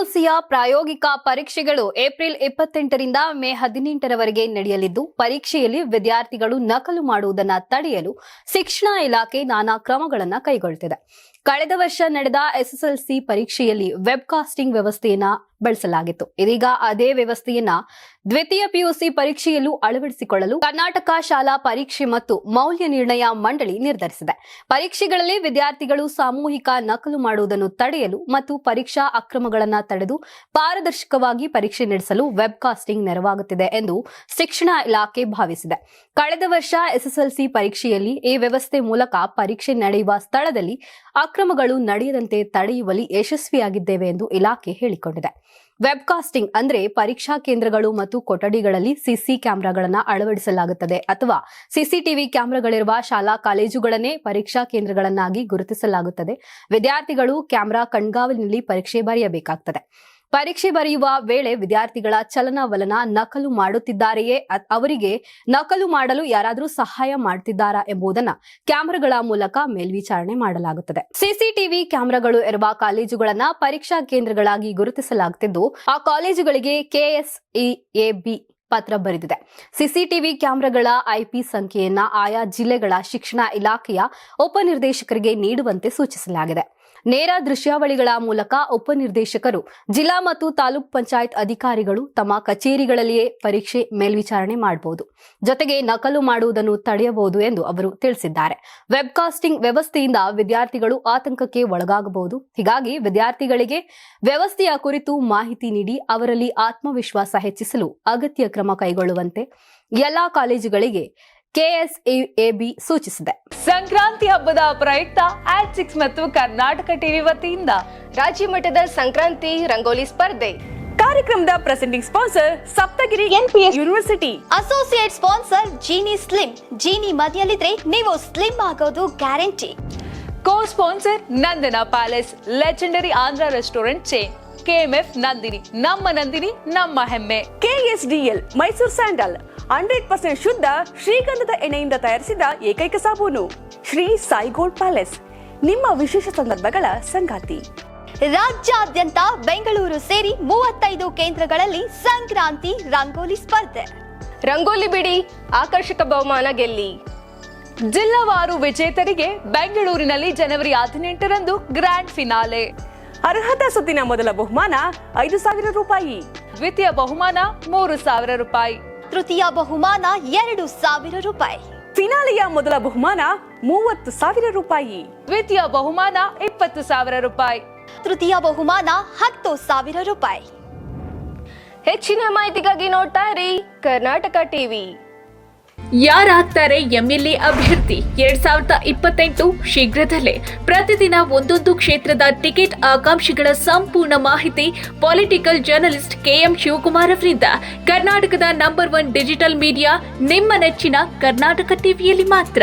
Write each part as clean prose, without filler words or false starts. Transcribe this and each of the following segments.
ಪಿಯುಸಿಯ ಪ್ರಾಯೋಗಿಕ ಪರೀಕ್ಷೆಗಳು ಏಪ್ರಿಲ್ 28ರಿಂದ ಮೇ 18ರವರೆಗೆ ನಡೆಯಲಿದ್ದು, ಪರೀಕ್ಷೆಯಲ್ಲಿ ವಿದ್ಯಾರ್ಥಿಗಳು ನಕಲು ಮಾಡುವುದನ್ನು ತಡೆಯಲು ಶಿಕ್ಷಣ ಇಲಾಖೆ ನಾನಾ ಕ್ರಮಗಳನ್ನು ಕೈಗೊಳ್ಳುತ್ತಿದೆ. ಕಳೆದ ವರ್ಷ ನಡೆದ ಎಸ್ಎಸ್ಎಲ್ಸಿ ಪರೀಕ್ಷೆಯಲ್ಲಿ ವೆಬ್ಕಾಸ್ಟಿಂಗ್ ವ್ಯವಸ್ಥೆಯನ್ನ ಬಳಸಲಾಗಿತ್ತು. ಇದೀಗ ಅದೇ ವ್ಯವಸ್ಥೆಯನ್ನ ದ್ವಿತೀಯ ಪಿಯುಸಿ ಪರೀಕ್ಷೆಯಲ್ಲೂ ಅಳವಡಿಸಿಕೊಳ್ಳಲು ಕರ್ನಾಟಕ ಶಾಲಾ ಪರೀಕ್ಷೆ ಮತ್ತು ಮೌಲ್ಯ ನಿರ್ಣಯ ಮಂಡಳಿ ನಿರ್ಧರಿಸಿದೆ. ಪರೀಕ್ಷೆಗಳಲ್ಲಿ ವಿದ್ಯಾರ್ಥಿಗಳು ಸಾಮೂಹಿಕ ನಕಲು ಮಾಡುವುದನ್ನು ತಡೆಯಲು ಮತ್ತು ಪರೀಕ್ಷಾ ಅಕ್ರಮಗಳನ್ನು ತಡೆದು ಪಾರದರ್ಶಕವಾಗಿ ಪರೀಕ್ಷೆ ನಡೆಸಲು ವೆಬ್ಕಾಸ್ಟಿಂಗ್ ನೆರವಾಗುತ್ತಿದೆ ಎಂದು ಶಿಕ್ಷಣ ಇಲಾಖೆ ಭಾವಿಸಿದೆ. ಕಳೆದ ವರ್ಷ ಎಸ್ಎಸ್ಎಲ್ಸಿ ಪರೀಕ್ಷೆಯಲ್ಲಿ ಈ ವ್ಯವಸ್ಥೆ ಮೂಲಕ ಪರೀಕ್ಷೆ ನಡೆಯುವ ಸ್ಥಳದಲ್ಲಿ ಅಕ್ರಮಗಳು ನಡೆಯದಂತೆ ತಡೆಯುವಲ್ಲಿ ಯಶಸ್ವಿಯಾಗಿದ್ದೇವೆ ಎಂದು ಇಲಾಖೆ ಹೇಳಿಕೊಂಡಿದೆ. ವೆಬ್ಕಾಸ್ಟಿಂಗ್ ಅಂದ್ರೆ ಪರೀಕ್ಷಾ ಕೇಂದ್ರಗಳು ಮತ್ತು ಕೊಠಡಿಗಳಲ್ಲಿ ಸಿಸಿ ಕ್ಯಾಮೆರಾಗಳನ್ನು ಅಳವಡಿಸಲಾಗುತ್ತದೆ ಅಥವಾ ಸಿಸಿಟಿವಿ ಕ್ಯಾಮೆರಾಗಳಿರುವ ಶಾಲಾ ಕಾಲೇಜುಗಳನ್ನೇ ಪರೀಕ್ಷಾ ಕೇಂದ್ರಗಳನ್ನಾಗಿ ಗುರುತಿಸಲಾಗುತ್ತದೆ. ವಿದ್ಯಾರ್ಥಿಗಳು ಕ್ಯಾಮೆರಾ ಕಣ್ಗಾವಲಿನಲ್ಲಿ ಪರೀಕ್ಷೆ ಬರೆಯಬೇಕಾಗುತ್ತದೆ. ಪರೀಕ್ಷೆ ಬರೆಯುವ ವೇಳೆ ವಿದ್ಯಾರ್ಥಿಗಳ ಚಲನವಲನ ನಕಲು ಮಾಡುತ್ತಿದ್ದಾರೆಯೇ, ಅವರಿಗೆ ನಕಲು ಮಾಡಲು ಯಾರಾದರೂ ಸಹಾಯ ಮಾಡುತ್ತಿದ್ದಾರಾ ಎಂಬುದನ್ನ ಕ್ಯಾಮೆರಾಗಳ ಮೂಲಕ ಮೇಲ್ವಿಚಾರಣೆ ಮಾಡಲಾಗುತ್ತದೆ. ಸಿಸಿಟಿವಿ ಕ್ಯಾಮೆರಾಗಳು ಇರುವ ಕಾಲೇಜುಗಳನ್ನ ಪರೀಕ್ಷಾ ಕೇಂದ್ರಗಳಾಗಿ ಗುರುತಿಸಲಾಗುತ್ತಿದ್ದು, ಆ ಕಾಲೇಜುಗಳಿಗೆ KSEAB ಪತ್ರ ಬರೆದಿದೆ. ಸಿಸಿಟಿವಿ ಕ್ಯಾಮೆರಾಗಳ IP ಸಂಖ್ಯೆಯನ್ನ ಆಯಾ ಜಿಲ್ಲೆಗಳ ಶಿಕ್ಷಣ ಇಲಾಖೆಯ ಉಪನಿರ್ದೇಶಕರಿಗೆ ನೀಡುವಂತೆ ಸೂಚಿಸಲಾಗಿದೆ. ನೇರ ದೃಶ್ಯಾವಳಿಗಳ ಮೂಲಕ ಉಪನಿರ್ದೇಶಕರು, ಜಿಲ್ಲಾ ಮತ್ತು ತಾಲೂಕ್ ಪಂಚಾಯತ್ ಅಧಿಕಾರಿಗಳು ತಮ್ಮ ಕಚೇರಿಗಳಲ್ಲಿಯೇ ಪರೀಕ್ಷೆ ಮೇಲ್ವಿಚಾರಣೆ ಮಾಡಬಹುದು. ಜೊತೆಗೆ ನಕಲು ಮಾಡುವುದನ್ನು ತಡೆಯಬಹುದು ಎಂದು ಅವರು ತಿಳಿಸಿದ್ದಾರೆ. ವೆಬ್ಕಾಸ್ಟಿಂಗ್ ವ್ಯವಸ್ಥೆಯಿಂದ ವಿದ್ಯಾರ್ಥಿಗಳು ಆತಂಕಕ್ಕೆ ಒಳಗಾಗಬಹುದು. ಹೀಗಾಗಿ ವಿದ್ಯಾರ್ಥಿಗಳಿಗೆ ವ್ಯವಸ್ಥೆಯ ಕುರಿತು ಮಾಹಿತಿ ನೀಡಿ ಅವರಲ್ಲಿ ಆತ್ಮವಿಶ್ವಾಸ ಹೆಚ್ಚಿಸಲು ಅಗತ್ಯ ಕ್ರಮ ಕೈಗೊಳ್ಳುವಂತೆ ಎಲ್ಲಾ ಕಾಲೇಜುಗಳಿಗೆ KSEAB ಸೂಚಿಸಿದೆ. ಸಂಕ್ರಾಂತಿ ಹಬ್ಬದ ಪ್ರಯುಕ್ತ ಆಟ್6 ಮತ್ತು ಕರ್ನಾಟಕ ಟಿವಿ ವತಿಯಿಂದ ರಾಜ್ಯ ಮಟ್ಟದ ಸಂಕ್ರಾಂತಿ ರಂಗೋಲಿ ಸ್ಪರ್ಧೆ. ಕಾರ್ಯಕ್ರಮದ presenting sponsor Saptagiri NPS university. Associate sponsor Jeeni slim. Jeeni ಮನೆಯಲ್ಲಿದ್ರೆ ನೀವು ಸ್ಲಿಮ್ ಆಗೋದು guarantee. Co sponsor Nandana palace, legendary Andhra restaurant chain. KMF Nandini, ನಮ್ಮ ನಂದಿನಿ ನಮ್ಮ ಹೆಮ್ಮೆ. KSDL ಮೈಸೂರು ಸ್ಯಾಂಡಲ್ 100% ಶುದ್ಧ ಶ್ರೀಗಂಧದ ಎಣ್ಣೆಯಿಂದ ತಯಾರಿಸಿದ ಏಕೈಕ ಸಾಬೂನು. ಶ್ರೀ ಸಾಯಿ ಗೋಲ್ಡ್ ಪ್ಯಾಲೇಸ್, ನಿಮ್ಮ ವಿಶೇಷ ಸಂದರ್ಭಗಳ ಸಂಗಾತಿ. ರಾಜ್ಯಾದ್ಯಂತ ಬೆಂಗಳೂರು ಸೇರಿ 35 ಕೇಂದ್ರಗಳಲ್ಲಿ ಸಂಕ್ರಾಂತಿ ರಂಗೋಲಿ ಸ್ಪರ್ಧೆ. ರಂಗೋಲಿ ಬಿಡಿ, ಆಕರ್ಷಕ ಬಹುಮಾನ ಗೆಲ್ಲಿ. ಜಿಲ್ಲಾವಾರು ವಿಜೇತರಿಗೆ ಬೆಂಗಳೂರಿನಲ್ಲಿ ಜನವರಿ 18ರಂದು ಗ್ರ್ಯಾಂಡ್ ಫಿನಾಲೆ. ಅರ್ಹತಾ ಸುತ್ತಿನ ಮೊದಲ ಬಹುಮಾನ 5,000 ರೂಪಾಯಿ, ದ್ವಿತೀಯ ಬಹುಮಾನ 3,000 ರೂಪಾಯಿ, ತೃತೀಯ ಬಹುಮಾನ 2,000 ರೂಪಾಯಿ. ಫಿನಾಲೆಯ ಮೊದಲ ಬಹುಮಾನ 30,000 ರೂಪಾಯಿ, ದ್ವಿತೀಯ ಬಹುಮಾನ 20,000 ರೂಪಾಯಿ, ತೃತೀಯ ಬಹುಮಾನ 10,000 ರೂಪಾಯಿ. ಹೆಚ್ಚಿನ ಮಾಹಿತಿಗಾಗಿ ನೋಡ್ತಾ ಇರಿ ಕರ್ನಾಟಕ ಟಿವಿ. ಯಾರಾಗ್ತಾರೆ MLA ಅಭ್ಯರ್ಥಿ 2028 ಶೀಘ್ರದಲ್ಲೇ. ಪ್ರತಿದಿನ ಒಂದೊಂದು ಕ್ಷೇತ್ರದ ಟಿಕೆಟ್ ಆಕಾಂಕ್ಷಿಗಳ ಸಂಪೂರ್ಣ ಮಾಹಿತಿ ಪೊಲಿಟಿಕಲ್ ಜರ್ನಲಿಸ್ಟ್ KM ಶಿವಕುಮಾರ್ ಅವರಿಂದ. ಕರ್ನಾಟಕದ ನಂಬರ್ 1 ಡಿಜಿಟಲ್ ಮೀಡಿಯಾ ನಿಮ್ಮ ನೆಚ್ಚಿನ ಕರ್ನಾಟಕ ಟಿವಿಯಲ್ಲಿ ಮಾತ್ರ.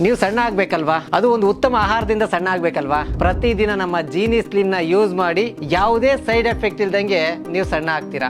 ನೀವು ಸಣ್ಣ ಆಗ್ಬೇಕಲ್ವಾ? ಅದು ಒಂದು ಉತ್ತಮ ಆಹಾರದಿಂದ ಸಣ್ಣ ಆಗ್ಬೇಕಲ್ವಾ? ಪ್ರತಿದಿನ ನಮ್ಮ ಜೀನಿ ಸ್ಲಿಮ್ನ ಯೂಸ್ ಮಾಡಿ ಯಾವುದೇ ಸೈಡ್ ಎಫೆಕ್ಟ್ ಇಲ್ದಂಗೆ ನೀವು ಸಣ್ಣ ಆಗ್ತೀರಾ.